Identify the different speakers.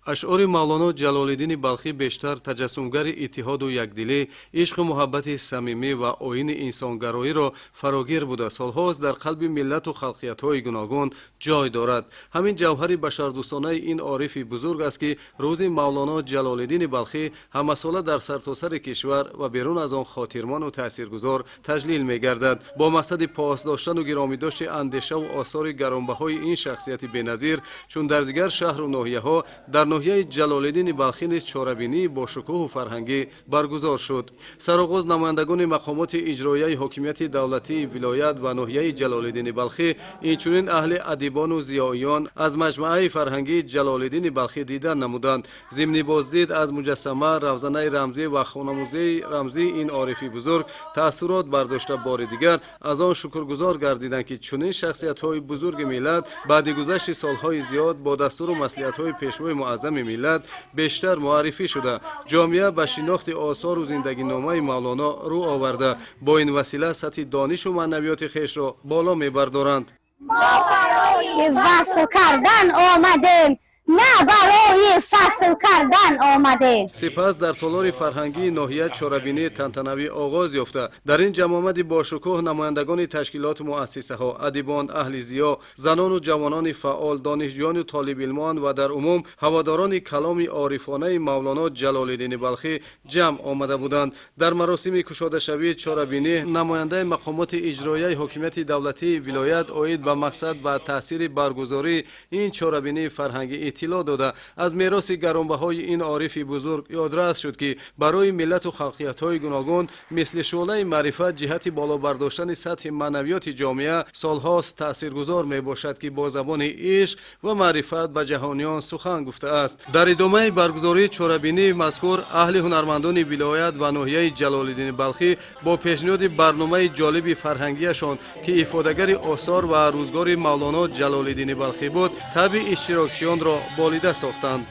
Speaker 1: اشعار مولانا جلال‌الدین بلخی بیشتر تجسمگر اتحاد و یکدلی، عشق و محبت صمیمی و آیین انسانگرایی را فراگیر بوده سالهاست در قلب ملت و خلقیت‌های گوناگون جای دارد. همین جوهر بشردوستانه این عارف بزرگ است که روز مولانا جلال‌الدین بلخی همساله در سرتاسر کشور و بیرون از آن خاطرمان و تاثیرگذار تجلیل می‌گردد. با مقصد پاس داشتن و گرامی داشت اندیشه و آثار گرانبهای این شخصیت بی‌نظیر، چون در دیگر شهر و ناحیه‌ها در ناحیه جلال‌الدین بلخی نیز چاره‌بینی با شکوه و فرهنگی برگزار شد. سرآغاز نمایندگان مقامات اجرایی حاکمیت دولتی ولایت و ناحیه جلال‌الدین بلخی، اینچنین اهل ادیبان و ضیائیان از مجموعه فرهنگی جلال‌الدین بلخی دیدن نمودند. ضمن بازدید از مجسمه، روزنه رمزی و خانه‌موزه رمزی این عارف بزرگ تأثیرات برداشته، بار دیگر از آن شکرگزار گردیدند که چنین شخصیت‌های بزرگ ملت بعد گذشت سال‌های زیاد با دستور و مصلحت‌های پیشوای معظم ملت بیشتر معرفی شده، جامعه به شناخت آثار و زندگی نامه مولانا رو آورده، با این وسیله سطح دانش و معنویات خویش را بالا می‌بردارند.
Speaker 2: ما برای وصل کردن آمدیم، نه برای فصل کردن آمده.
Speaker 1: سپس در تالار فرهنگی ناحیه چاره‌بینی تنتنوی آغاز یافته. در این جمع آمد با شکوه نمایندگان تشکیلات و مؤسسه ها، ادیبان، اهل ضیا، زنان و جوانان فعال، دانشجویان و طالب علمان و در عموم هواداران کلام عارفانه مولانا جلال‌الدین بلخی جمع آمده بودند. در مراسم کشاده شوی چاره‌بینی نماینده مقامات اجرایی حاکمیت دولتی ولایت عاید به مقصد و تاثیر برگزاری این چاره‌بینی فرهنگی اطلاع داده از میراث گرانبهای این عارف بزرگ یادرس شد که برای ملت و خلقیت‌های گوناگون مثل شعله معرفت جهت بالا برداشتن سطح معنویات جامعه سالهاست تاثیرگذار میباشد که با زبان عشق و معرفت به جهانیان سخن گفته است. در ادامه برگزاری چاره‌بینی مذکور اهل هنرمندان ولایت و ناحیه جلال‌الدین بلخی با پیشنهاد برنامه جالب فرهنگیشان که افادهگر آثار و روزگار مولانا جلال‌الدین بلخی بود، طبع اشتراکچیان را بالیده ساختند.